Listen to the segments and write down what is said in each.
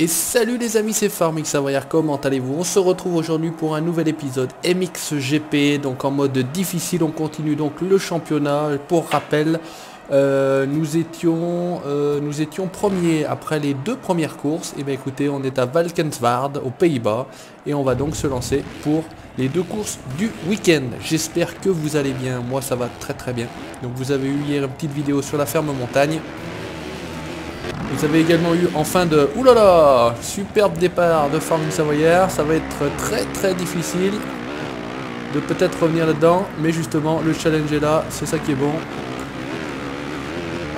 Et salut les amis, c'est Farmix Savoyard, comment allez-vous? On se retrouve aujourd'hui pour un nouvel épisode MXGP, donc en mode difficile. On continue donc le championnat. Pour rappel, nous étions premiers après les deux premières courses. Et bien écoutez, on est à Valkenswaard aux Pays-Bas et on va donc se lancer pour les deux courses du week-end. J'espère que vous allez bien, moi ça va très bien. Donc vous avez eu hier une petite vidéo sur la ferme montagne. Vous avez également eu en fin de... Oulala, superbe départ de Farming Savoyard. Ça va être très difficile de peut-être revenir là-dedans. Mais justement, le challenge est là. C'est ça qui est bon.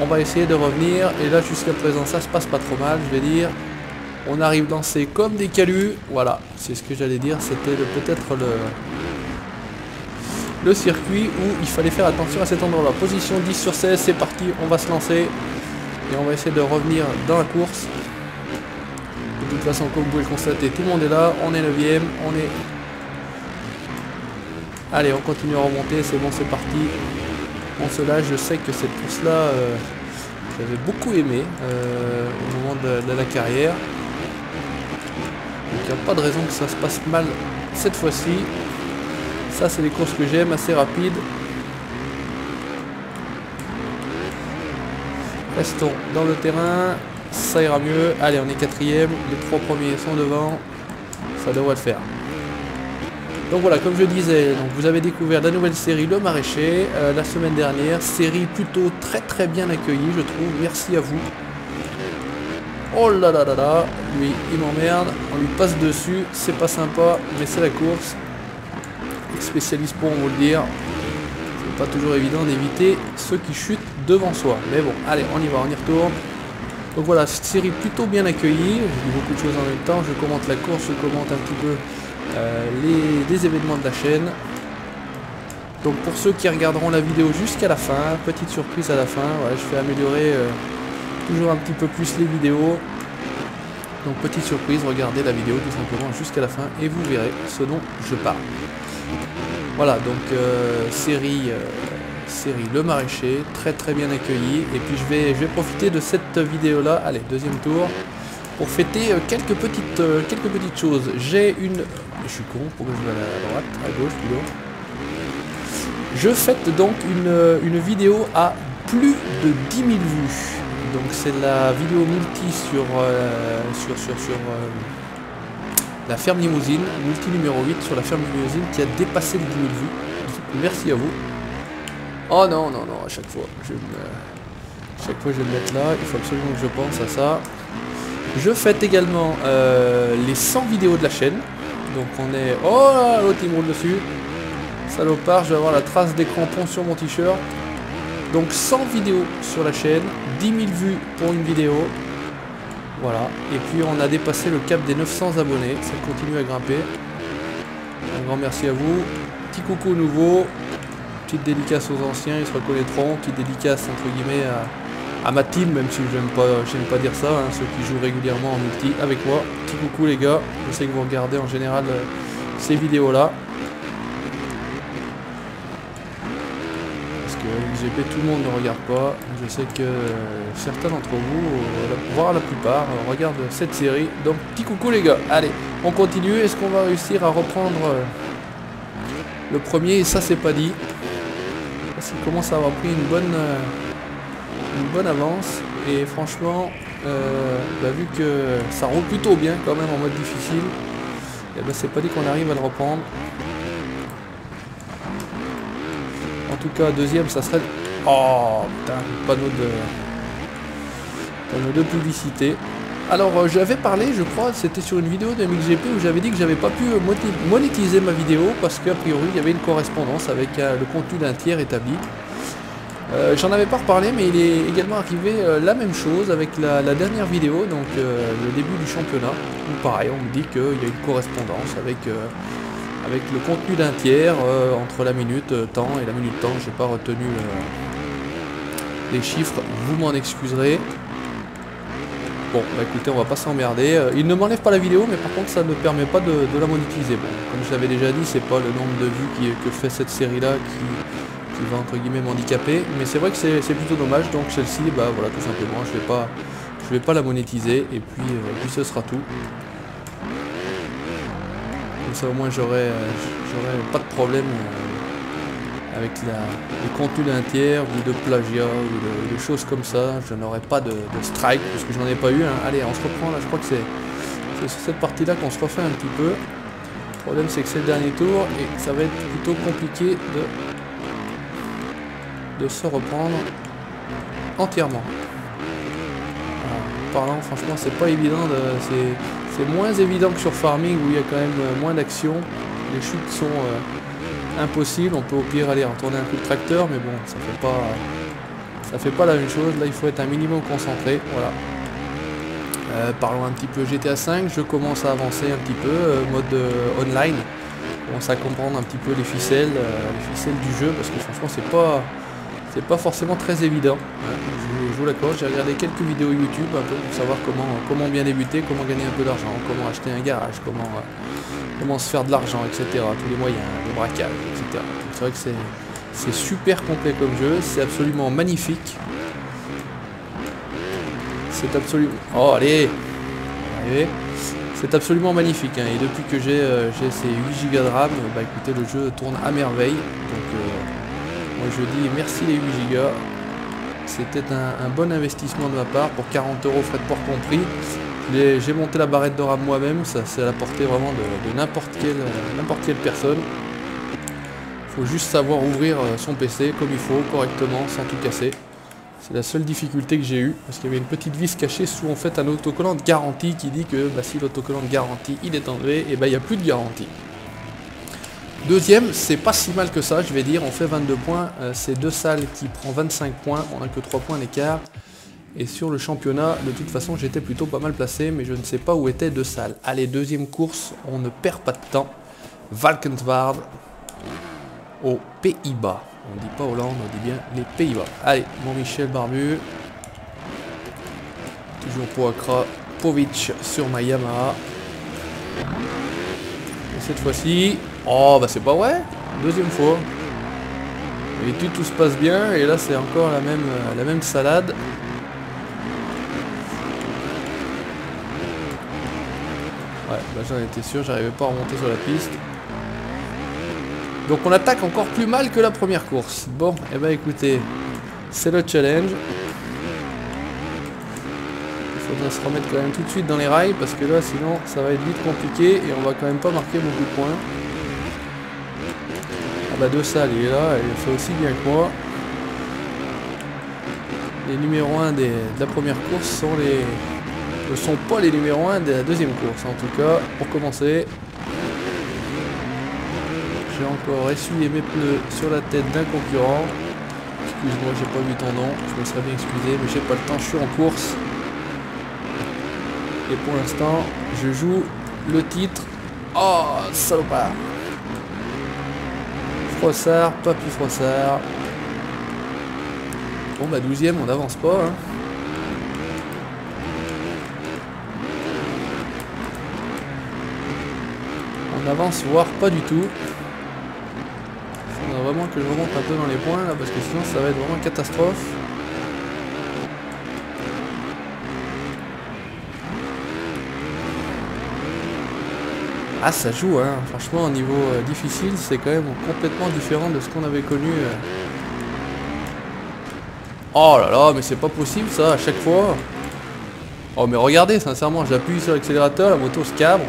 On va essayer de revenir. Et là, jusqu'à présent, ça se passe pas trop mal, je vais dire. On arrive lancé comme des calus. Voilà, c'est ce que j'allais dire. C'était peut-être le circuit où il fallait faire attention à cet endroit-là. Position 10 sur 16, c'est parti. On va se lancer. Et on va essayer de revenir dans la course. De toute façon, comme vous pouvez le constater, tout le monde est là. On est 9ème. On est... Allez, on continue à remonter. C'est bon, c'est parti. On se lâche. Je sais que cette course-là, j'avais beaucoup aimé au moment de la carrière. Donc il n'y a pas de raison que ça se passe mal cette fois-ci. Ça, c'est les courses que j'aime, assez rapides. Restons dans le terrain, ça ira mieux. Allez, on est 4ème, les 3 premiers sont devant, ça devrait le faire. Donc voilà, comme je disais, donc vous avez découvert la nouvelle série Le Maraîcher la semaine dernière. Série plutôt très bien accueillie, je trouve. Merci à vous. Oh là là là là, lui, il m'emmerde. On lui passe dessus, c'est pas sympa, mais c'est la course. Les spécialistes pourront vous le dire. Pas toujours évident d'éviter ceux qui chutent devant soi, mais bon, allez, on y va, on y retourne. Donc voilà, cette série plutôt bien accueillie. Je dis beaucoup de choses en même temps. Je commente la course, je commente un petit peu les événements de la chaîne. Donc pour ceux qui regarderont la vidéo jusqu'à la fin, petite surprise à la fin, ouais, je fais améliorer toujours un petit peu plus les vidéos. Donc petite surprise, regardez la vidéo tout simplement jusqu'à la fin et vous verrez ce dont je parle. Voilà, donc série Le Maraîcher, très bien accueillie. Et puis je vais profiter de cette vidéo là, allez, deuxième tour, pour fêter quelques petites choses. J'ai une... Je suis con, pourquoi je vais à droite, à gauche plutôt. Je fête donc une vidéo à plus de 10 000 vues. Donc c'est la vidéo multi sur la ferme limousine, multi numéro 8 sur la ferme limousine qui a dépassé les 10 000 vues. Merci à vous. Oh non, à chaque fois je vais me mettre là, il faut absolument que je pense à ça. Je fête également les 100 vidéos de la chaîne. Donc on est... Oh là, l'autre il me roule dessus. Salopard, je vais avoir la trace des crampons sur mon t-shirt. Donc 100 vidéos sur la chaîne, 10 000 vues pour une vidéo. Voilà, et puis on a dépassé le cap des 900 abonnés, ça continue à grimper. Un grand merci à vous. Petit coucou nouveau, petite dédicace aux anciens, ils se reconnaîtront. Petite dédicace entre guillemets à ma team, même si j'aime pas dire ça, hein, ceux qui jouent régulièrement en multi avec moi. Petit coucou les gars, je sais que vous regardez en général ces vidéos là. MXGP, tout le monde ne regarde pas. Je sais que certains d'entre vous, voire la plupart, regardent cette série. Donc petit coucou les gars. Allez, on continue. Est-ce qu'on va réussir à reprendre le premier? Et ça c'est pas dit. Parce qu'il commence à avoir pris une bonne avance. Et franchement, vu que ça roule plutôt bien quand même en mode difficile, et ben, c'est pas dit qu'on arrive à le reprendre. En tout cas, deuxième, ça serait... Oh, putain, panneau de publicité. Alors, j'avais parlé, je crois, c'était sur une vidéo de MXGP où j'avais dit que j'avais pas pu monétiser ma vidéo parce qu'a priori, il y avait une correspondance avec le contenu d'un tiers établi. J'en avais pas reparlé, mais il est également arrivé la même chose avec la dernière vidéo, donc le début du championnat, où pareil, on me dit qu'il y a une correspondance avec le contenu d'un tiers entre la minute temps et la minute temps. J'ai pas retenu les chiffres, vous m'en excuserez. Bon, bah écoutez, on va pas s'emmerder. Il ne m'enlève pas la vidéo, mais par contre ça ne permet pas de la monétiser. Bon, comme je l'avais déjà dit, c'est pas le nombre de vues que fait cette série là qui va entre guillemets m'handicaper, mais c'est vrai que c'est plutôt dommage. Donc celle-ci, bah voilà, tout simplement, je vais je vais pas la monétiser et puis ce sera tout. Comme ça au moins j'aurai pas de problème avec les contenus d'un tiers ou de plagiat ou de choses comme ça. Je n'aurai pas de strike parce que j'en ai pas eu. Hein. Allez, on se reprend là, je crois que c'est sur cette partie là qu'on se refait un petit peu. Le problème c'est que c'est le dernier tour et ça va être plutôt compliqué de se reprendre entièrement. En parlant, franchement c'est pas évident, c'est moins évident que sur Farming où il y a quand même moins d'action. Les chutes sont impossibles, on peut au pire aller retourner un coup de tracteur, mais bon ça fait pas la même chose. Là il faut être un minimum concentré. Voilà. Parlons un petit peu GTA 5, je commence à avancer un petit peu, mode online, je commence à comprendre un petit peu les ficelles du jeu, parce que franchement c'est pas forcément très évident. Je vous l'accorde, j'ai regardé quelques vidéos YouTube un peu pour savoir comment bien débuter, comment gagner un peu d'argent, comment acheter un garage, comment se faire de l'argent, etc. Tous les moyens, le braquage, etc. C'est vrai que c'est super complet comme jeu, c'est absolument magnifique. C'est absolument... Oh allez, c'est absolument magnifique hein. Et depuis que j'ai ces 8 Go de RAM, bah écoutez, le jeu tourne à merveille. Donc moi je dis merci les 8 Go. C'était un bon investissement de ma part pour 40 € frais de port compris. J'ai monté la barrette de RAM moi-même, ça c'est à la portée vraiment de n'importe quelle personne. Il faut juste savoir ouvrir son PC comme il faut, correctement, sans tout casser. C'est la seule difficulté que j'ai eue, parce qu'il y avait une petite vis cachée sous en fait un autocollant de garantie qui dit que bah, si l'autocollant de garantie il est enlevé, et bah il n'y a plus de garantie. Deuxième, c'est pas si mal que ça, je vais dire, on fait 22 points, c'est 2 salles qui prend 25 points, on n'a que 3 points d'écart. Et sur le championnat, de toute façon j'étais plutôt pas mal placé, mais je ne sais pas où étaient 2 salles. Allez, deuxième course, on ne perd pas de temps. Valkenswaard, aux Pays-Bas. On dit pas Hollande, on dit bien les Pays-Bas. Allez, mon Michel Barbu. Toujours Poacra, Povic sur ma Yamaha. Et cette fois-ci... Oh, bah c'est pas vrai. Deuxième fois. Et tout se passe bien. Et là, c'est encore la même salade. Ouais, bah j'en étais sûr, j'arrivais pas à remonter sur la piste. Donc on attaque encore plus mal que la première course. Bon, et bah écoutez, c'est le challenge. Il faudra se remettre quand même tout de suite dans les rails, parce que là sinon ça va être vite compliqué et on va quand même pas marquer beaucoup de points. Ah bah De Salle il est là, il fait aussi bien que moi. Les numéros 1 de la première course ne sont pas les numéros 1 de la deuxième course. En tout cas, pour commencer, j'ai encore essuyé mes pneus sur la tête d'un concurrent. Excuse-moi, j'ai pas vu ton nom, je me serais bien excusé, mais j'ai pas le temps, je suis en course. Et pour l'instant, je joue le titre. Oh, salopard! Froissart, Papy Froissart. Bon bah 12ème, on n'avance pas. Hein. On avance voire pas du tout. Il faudra vraiment que je remonte un peu dans les points là, parce que sinon ça va être vraiment une catastrophe. Ah ça joue hein, franchement au niveau difficile c'est quand même complètement différent de ce qu'on avait connu. Oh là là mais c'est pas possible ça à chaque fois. Oh mais regardez sincèrement j'appuie sur l'accélérateur, la moto se cabre.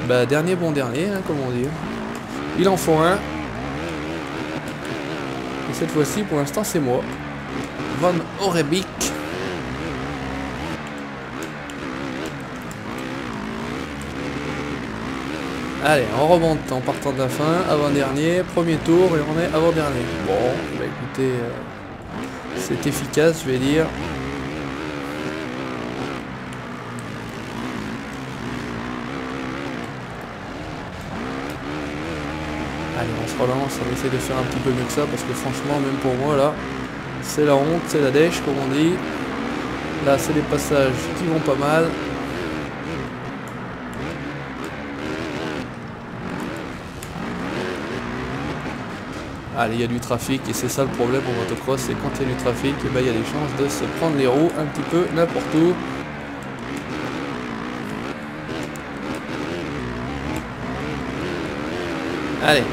Bah dernier bon dernier hein, comme on dit. Il en faut un. Et cette fois-ci pour l'instant c'est moi. Van Orebeek. Allez, on remonte en partant de la fin, avant-dernier, premier tour et on est avant-dernier. Bon, bah écoutez, c'est efficace, je vais dire. Allez, on se relance, on essaie de faire un petit peu mieux que ça parce que franchement, même pour moi là, c'est la honte, c'est la dèche comme on dit. Là, c'est des passages qui vont pas mal. Allez, il y a du trafic et c'est ça le problème en motocross, c'est quand il y a du trafic, et ben, il y a des chances de se prendre les roues un petit peu n'importe où. Allez,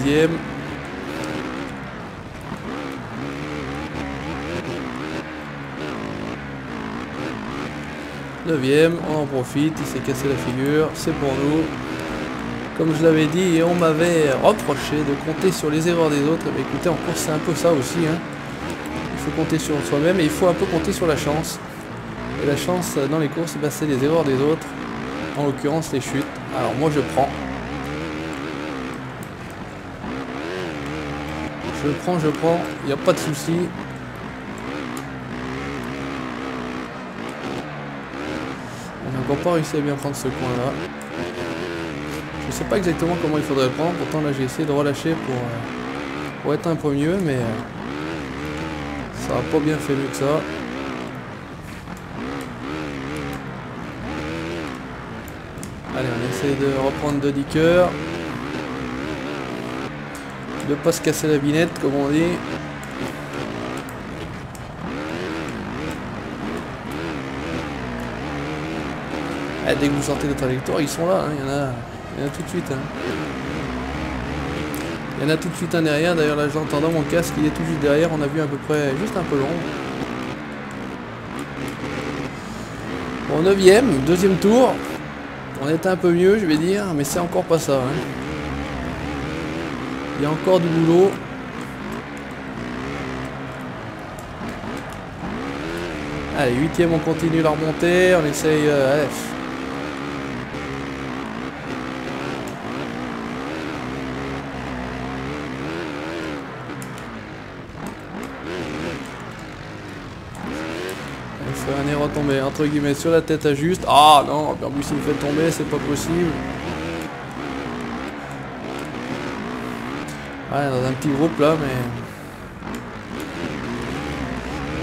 10e. Neuvième, on en profite, il s'est cassé la figure, c'est pour nous. Comme je l'avais dit, et on m'avait reproché de compter sur les erreurs des autres. Mais écoutez, en course c'est un peu ça aussi, hein. Il faut compter sur soi-même et il faut un peu compter sur la chance. Et la chance dans les courses, ben, c'est les erreurs des autres. En l'occurrence les chutes. Alors moi je prends. Je prends, il n'y a pas de souci. On n'a encore pas réussi à bien prendre ce coin-là. Je sais pas exactement comment il faudrait le prendre. Pourtant là j'ai essayé de relâcher pour être un peu mieux, mais ça n'a pas bien fait mieux que ça. Allez, on essaye de reprendre de liqueur. De pas se casser la binette comme on dit. Ah, dès que vous sortez de trajectoire, ils sont là, hein. Il y en a tout de suite, hein. Il y en a tout de suite un derrière. D'ailleurs là je l'entends dans mon casque, il est tout juste derrière. On a vu à peu près juste un peu long. Bon, 9e, deuxième tour. On est un peu mieux je vais dire, mais c'est encore pas ça, hein. Il y a encore du boulot. Allez, 8e, on continue la remontée. On essaye... F. Il fait un erreur tomber entre guillemets sur la tête à juste. Ah non, Berbus il me fait tomber, c'est pas possible. Ouais, dans un petit groupe là, mais...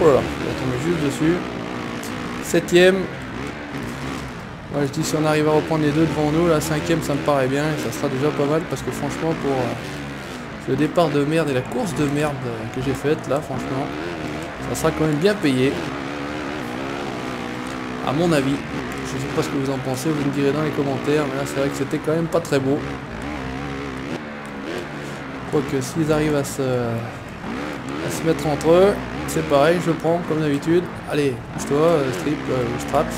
Oh là là, il va tomber juste dessus. 7e. Ouais, je dis si on arrive à reprendre les deux devant nous, la 5e ça me paraît bien et ça sera déjà pas mal parce que franchement pour le départ de merde et la course de merde que j'ai faite là, franchement, ça sera quand même bien payé. À mon avis. Je sais pas ce que vous en pensez, vous me direz dans les commentaires, mais là c'est vrai que c'était quand même pas très beau. Quoique s'ils arrivent à se mettre entre eux, c'est pareil, je prends comme d'habitude. Allez, bouge-toi, strip, straps.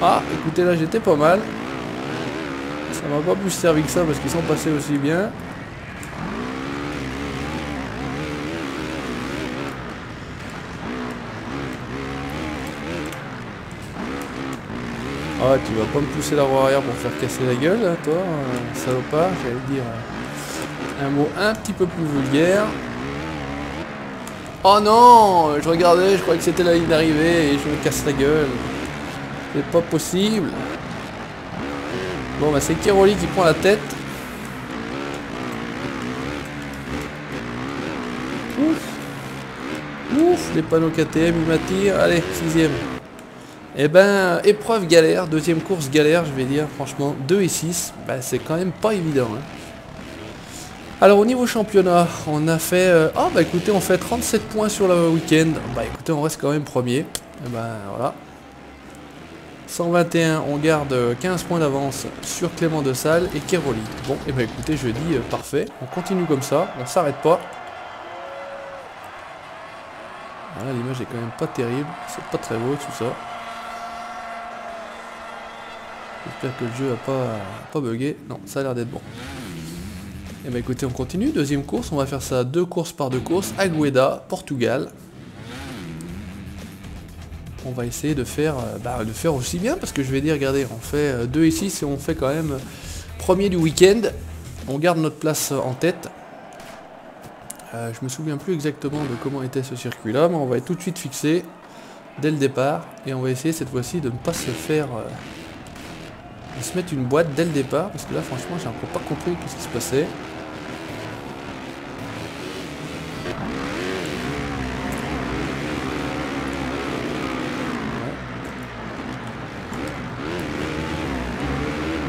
Ah, écoutez, là j'étais pas mal. Ça m'a pas plus servi que ça parce qu'ils sont passés aussi bien. Ah, tu vas pas me pousser la roue arrière pour faire casser la gueule, là, toi, salopard, j'allais dire un mot un petit peu plus vulgaire. Oh non, je regardais, je croyais que c'était la ligne d'arrivée et je me casse la gueule. C'est pas possible. Bon, bah c'est Keroli qui prend la tête. Ouf. Ouf, les panneaux KTM, ils m'attirent. Allez, 6e. Eh ben, épreuve galère, deuxième course galère, je vais dire, franchement, 2 et 6, bah, c'est quand même pas évident, hein. Alors, au niveau championnat, on a fait... oh, bah écoutez, on fait 37 points sur le week-end. Bah écoutez, on reste quand même premier. Et ben, voilà. 121, on garde 15 points d'avance sur Clément de Salle et Keroli. Bon, et ben écoutez, je dis parfait. On continue comme ça, on s'arrête pas. Voilà, l'image est quand même pas terrible, c'est pas très beau tout ça. J'espère que le jeu a pas bugué. Non, ça a l'air d'être bon. Et bah écoutez, on continue. Deuxième course, on va faire ça 2 courses par 2 courses. Agueda, Portugal. On va essayer de faire aussi bien parce que je vais dire, regardez, on fait 2 et 6 et on fait quand même premier du week-end. On garde notre place en tête. Je me souviens plus exactement de comment était ce circuit là, mais on va être tout de suite fixé dès le départ et on va essayer cette fois-ci de ne pas se faire de se mettre une boîte dès le départ parce que là franchement j'ai encore pas compris ce qui se passait. Ouais.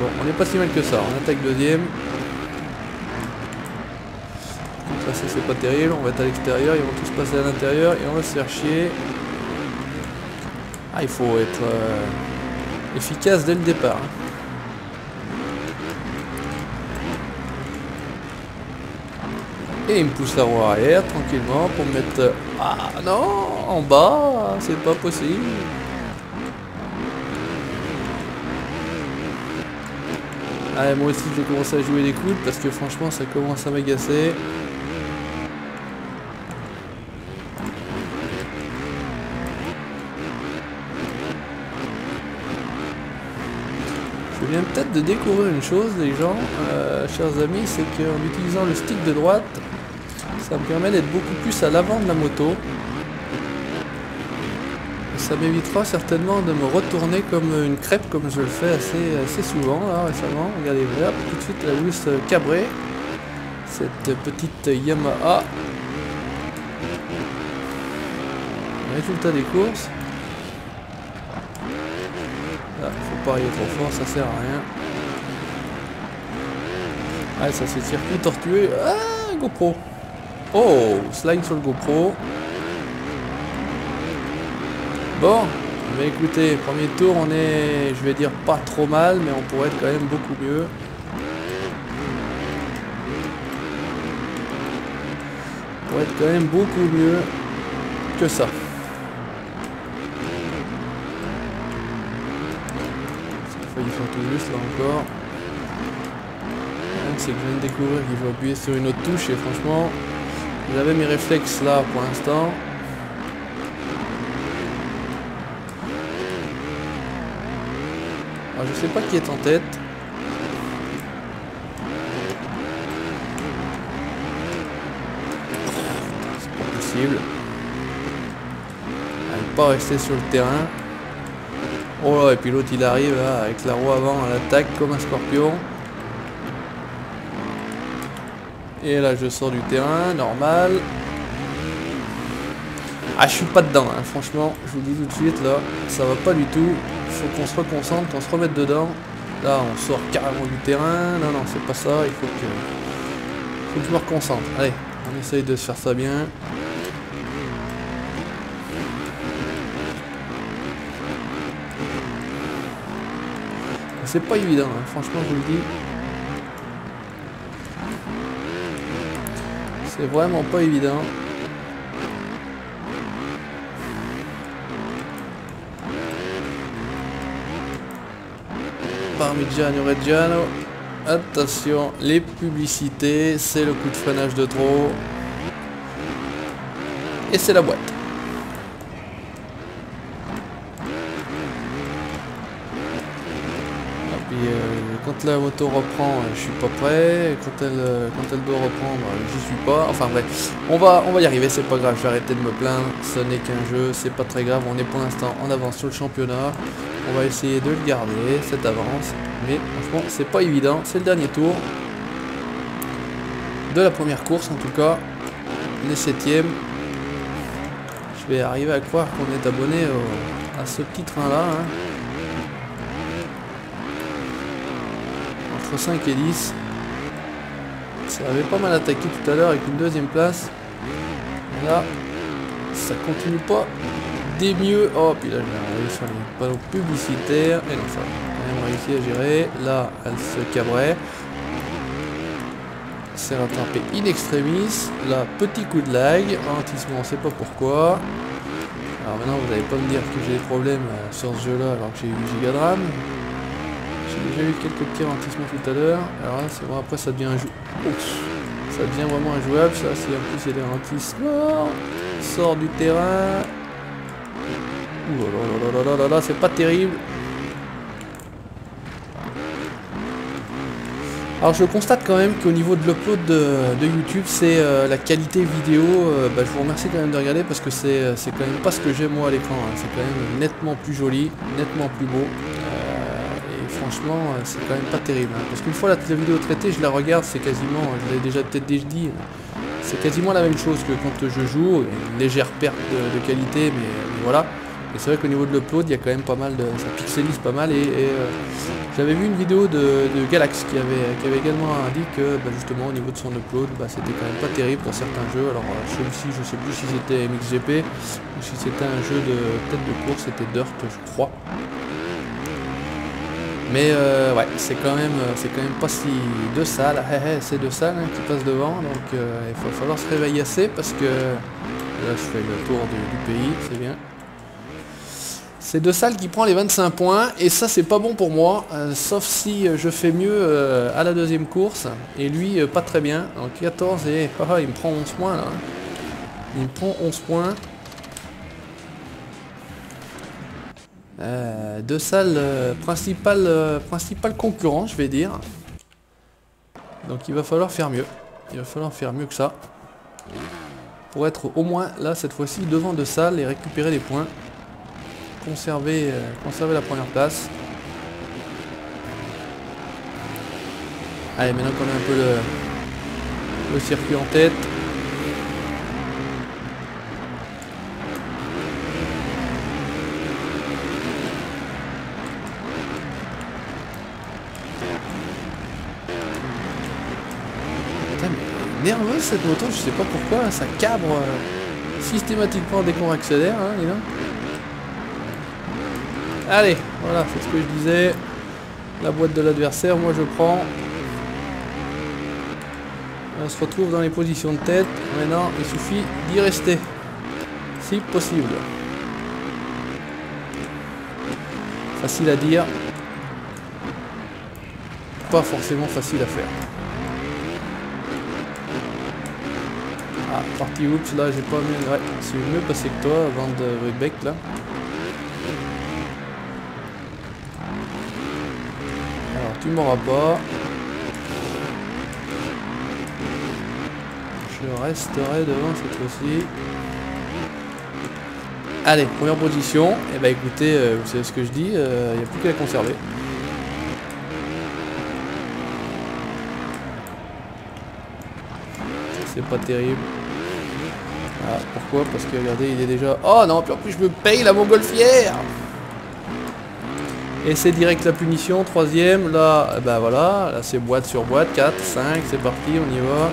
bon, on n'est pas si mal que ça. On attaque deuxième. Ça c'est pas terrible, on va être à l'extérieur, ils vont tous passer à l'intérieur et on va se faire chier. Ah, il faut être efficace dès le départ. Et il me pousse la roue arrière tranquillement pour me mettre... Ah non, en bas, c'est pas possible. Ah, moi aussi je vais commencer à jouer les coudes parce que franchement ça commence à m'agacer. Je viens peut-être de découvrir une chose, les gens, chers amis, c'est qu'en utilisant le stick de droite, ça me permet d'être beaucoup plus à l'avant de la moto. Et ça m'évitera certainement de me retourner comme une crêpe, comme je le fais assez souvent là récemment. Regardez, voilà, tout de suite la Luis Cabré, cette petite Yamaha. Résultat des courses. Là, faut pas arriver trop fort, ça sert à rien. Ah, ça c'est circuit tortueux. Ah, GoPro. Oh, slide sur le GoPro. Bon, mais écoutez, premier tour, on est, je vais dire, pas trop mal, mais on pourrait être quand même beaucoup mieux. On pourrait être quand même beaucoup mieux que ça. Il faut tout juste là encore. C'est que je viens de découvrir qu'il faut appuyer sur une autre touche et franchement j'avais mes réflexes là pour l'instant. Alors je sais pas qui est en tête. C'est pas possible. Elle ne pas rester sur le terrain. Oh là, et puis l'autre il arrive là, avec la roue avant à l'attaque comme un scorpion. Et là je sors du terrain, normal. Ah, je suis pas dedans, hein. Franchement, je vous le dis tout de suite là, ça va pas du tout. Il faut qu'on se reconcentre, qu'on se remette dedans. Là on sort carrément du terrain. Non, non, c'est pas ça, il faut que je me reconcentre. Allez, on essaye de se faire ça bien. C'est pas évident, hein. Franchement je vous le dis. C'est vraiment pas évident. Parmigiano Reggiano. Attention, les publicités, c'est le coup de freinage de trop. Et c'est la boîte. Quand la moto reprend, je suis pas prêt. Quand elle doit reprendre, j'y suis pas. Enfin bref, on va y arriver, c'est pas grave. Je vais arrêter de me plaindre. Ce n'est qu'un jeu, c'est pas très grave. On est pour l'instant en avance sur le championnat. On va essayer de le garder, cette avance. Mais franchement, c'est pas évident. C'est le dernier tour de la première course en tout cas. On est 7ème. Je vais arriver à croire qu'on est abonné à ce petit train là. Hein. Entre 5 et 10. Ça avait pas mal attaqué tout à l'heure avec une deuxième place. Et là, ça continue pas des mieux. Oh, puis là, j'ai arrivé sur les panneaux publicitaires. Et non, ça va quand même réussi à gérer. Là, elle se cabrait. C'est rattrapé in extremis. Là, petit coup de lag. Ralentissement, on sait pas pourquoi. Alors maintenant, vous n'allez pas me dire que j'ai des problèmes sur ce jeu-là alors que j'ai eu Gigadram. J'ai déjà eu quelques petits ralentissements tout à l'heure. Alors là, c'est bon, après ça devient ça devient vraiment injouable. Ça, si en plus il y a des ralentissements, sort du terrain. Ouh là là là là là, c'est pas terrible. Alors je constate quand même qu'au niveau de l'upload de YouTube, c'est la qualité vidéo. Je vous remercie quand même de regarder parce que c'est quand même pas ce que j'aime moi à l'écran. Hein. C'est quand même nettement plus joli, nettement plus beau. Franchement, c'est quand même pas terrible. Hein, parce qu'une fois la vidéo traitée, je la regarde, c'est quasiment, je l'ai déjà peut-être dit, c'est quasiment la même chose que quand je joue. Une légère perte de qualité, mais voilà. Et c'est vrai qu'au niveau de l'upload, il y a quand même pas mal de... ça pixelise pas mal et j'avais vu une vidéo de Galax qui avait également dit que bah, justement au niveau de son upload, bah, c'était quand même pas terrible pour certains jeux. Alors celui-ci, je sais plus si c'était MXGP ou si c'était un jeu de peut-être de course, c'était Dirt je crois. Mais ouais, c'est quand même pas si deux salles, c'est deux salles hein, qui passent devant, donc il va falloir se réveiller assez parce que là je fais le tour du pays, c'est bien. C'est deux salles qui prend les 25 points et ça c'est pas bon pour moi, sauf si je fais mieux à la deuxième course et lui pas très bien. Donc 14 et il me prend 11 points là. Il me prend 11 points. Deux salles principales concurrents je vais dire. Donc il va falloir faire mieux. Il va falloir faire mieux que ça. Pour être au moins là cette fois-ci devant deux salles et récupérer les points. Conserver la première place. Allez, maintenant qu'on a un peu le circuit en tête. Putain, mais nerveuse cette moto, je sais pas pourquoi, ça cabre systématiquement dès qu'on accélère, hein, dis donc. Allez, voilà, c'est ce que je disais. La boîte de l'adversaire, moi je prends. On se retrouve dans les positions de tête. Maintenant, il suffit d'y rester. Si possible. Facile à dire. Pas forcément facile à faire. Ah, partie oups, là j'ai pas mieux. Ouais, c'est mieux passé que toi avant de Rudbeck là. Tu m'auras pas. Je resterai devant cette fois-ci. Allez, première position. Et bah écoutez, vous savez ce que je dis, il n'y a plus qu'à la conserver. C'est pas terrible. Ah, pourquoi? Parce que regardez, il est déjà... Oh non, puis en plus je me paye la montgolfière. Et c'est direct la punition, troisième, là, ben voilà, là c'est boîte sur boîte, 4, 5, c'est parti, on y va.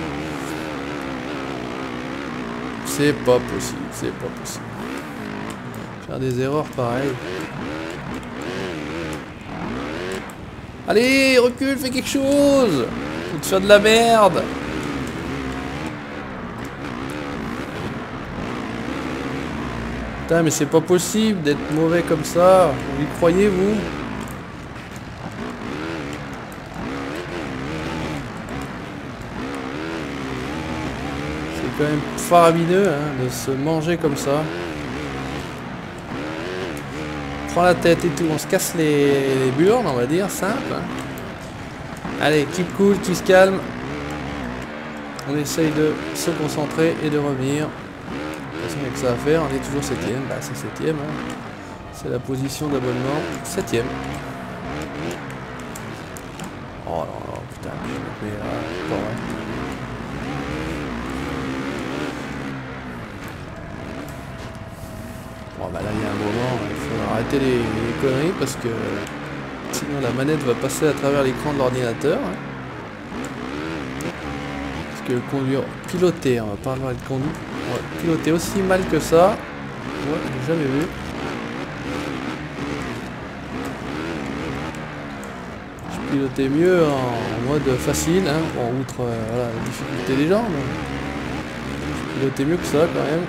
C'est pas possible, c'est pas possible. Faire des erreurs pareilles. Allez, recule, fais quelque chose. Faut te faire de la merde. Putain, mais c'est pas possible d'être mauvais comme ça. Vous y croyez, vous? C'est quand même faramineux hein, de se manger comme ça. On prend la tête et tout, on se casse les burnes, on va dire, simple. Allez, keep cool, qui se calme. On essaye de se concentrer et de revenir. Il n'y a que ça à faire, on est toujours 7ème, bah c'est 7ème, hein. C'est la position d'abonnement, 7ème. Oh là là, putain, mais là, pas vrai. Bon bah là il y a un moment, il faut arrêter les conneries parce que sinon la manette va passer à travers l'écran de l'ordinateur. Hein. Parce que conduire, piloter, on va pas avoir de conduire. Ouais, piloter aussi mal que ça, ouais, j'ai jamais vu. Je pilotais mieux en mode facile, hein, bon, outre voilà, la difficulté des jambes. Je pilotais mieux que ça quand même.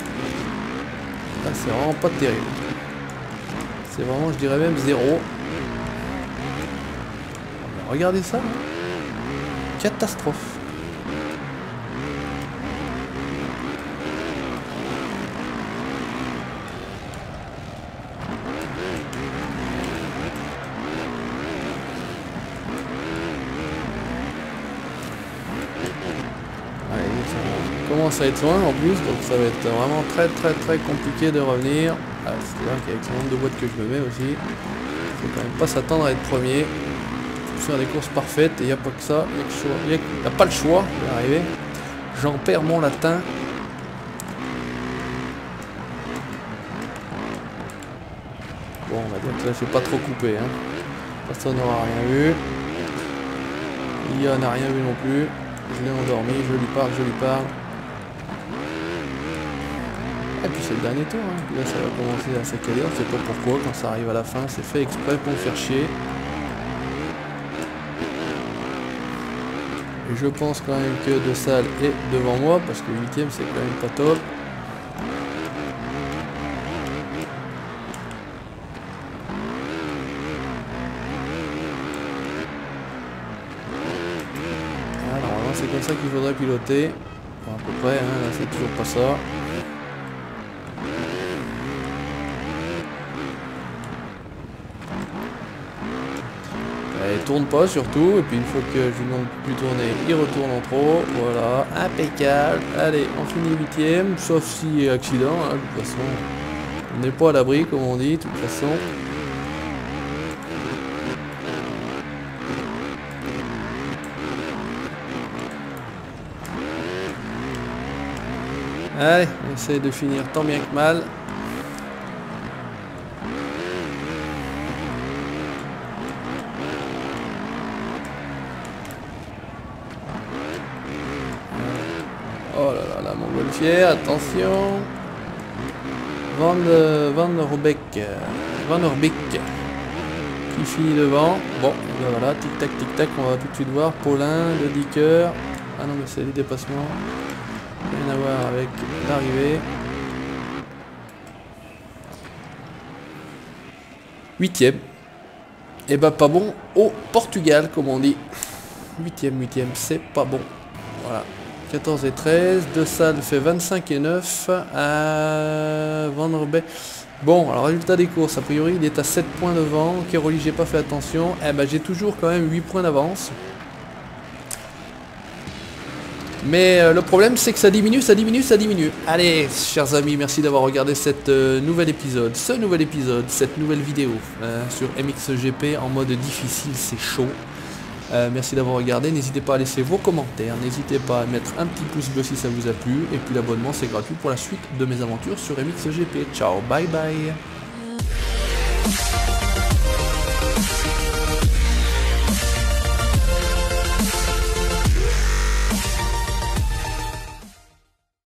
Là, c'est vraiment pas terrible. C'est vraiment, je dirais même 0. Regardez ça, hein. Catastrophe. Commence à être loin en plus, donc ça va être vraiment très compliqué de revenir. Ah, c'est-à-dire qu'avec le nombre de boîtes que je me mets aussi, faut quand même pas s'attendre à être premier. Faut faire des courses parfaites et il n'y a pas que ça, il n'y a pas le choix d'arriver. J'en perds mon latin. Bon, on va dire que là j'ai pas trop coupé. Hein. Personne n'aura rien vu. IA n'a rien vu non plus. Je l'ai endormi, je lui parle, je lui parle. Et puis c'est le dernier tour. Hein. Là ça va commencer à s'accaler, on sait pas pourquoi. Quand ça arrive à la fin, c'est fait exprès pour me faire chier. Et je pense quand même que De Salle est devant moi, parce que 8ème c'est quand même pas top. C'est comme ça qu'il faudrait piloter. Bon, à peu près, hein, là c'est toujours pas ça. Il tourne pas surtout, et puis une fois que je lui demande plus tourner, il retourne en trop. Voilà, impeccable. Allez, on finit 8ème, sauf si accident, hein, de toute façon. On n'est pas à l'abri comme on dit, de toute façon. Allez, on essaie de finir tant bien que mal. Oh là là, la montgolfière, attention. Van Orbeek qui finit devant. Bon, ben voilà, tic-tac, on va tout de suite voir. Paulin, Le Dicker. Ah non, mais c'est les dépassements. Rien à voir avec l'arrivée. 8ème. Et bah pas bon au Portugal, comme on dit. 8ème, c'est pas bon. Voilà. 14 et 13. De Salle fait 25 et 9. Van Orbeek. Bon, alors résultat des courses. A priori, il est à 7 points devant. Keroli, j'ai pas fait attention. Eh ben, j'ai toujours quand même 8 points d'avance. Mais le problème c'est que ça diminue. Allez, chers amis, merci d'avoir regardé cette nouvel épisode, cette nouvelle vidéo sur MXGP en mode difficile, c'est chaud. Merci d'avoir regardé, n'hésitez pas à laisser vos commentaires, n'hésitez pas à mettre un petit pouce bleu si ça vous a plu, et puis l'abonnement c'est gratuit pour la suite de mes aventures sur MXGP. Ciao, bye bye.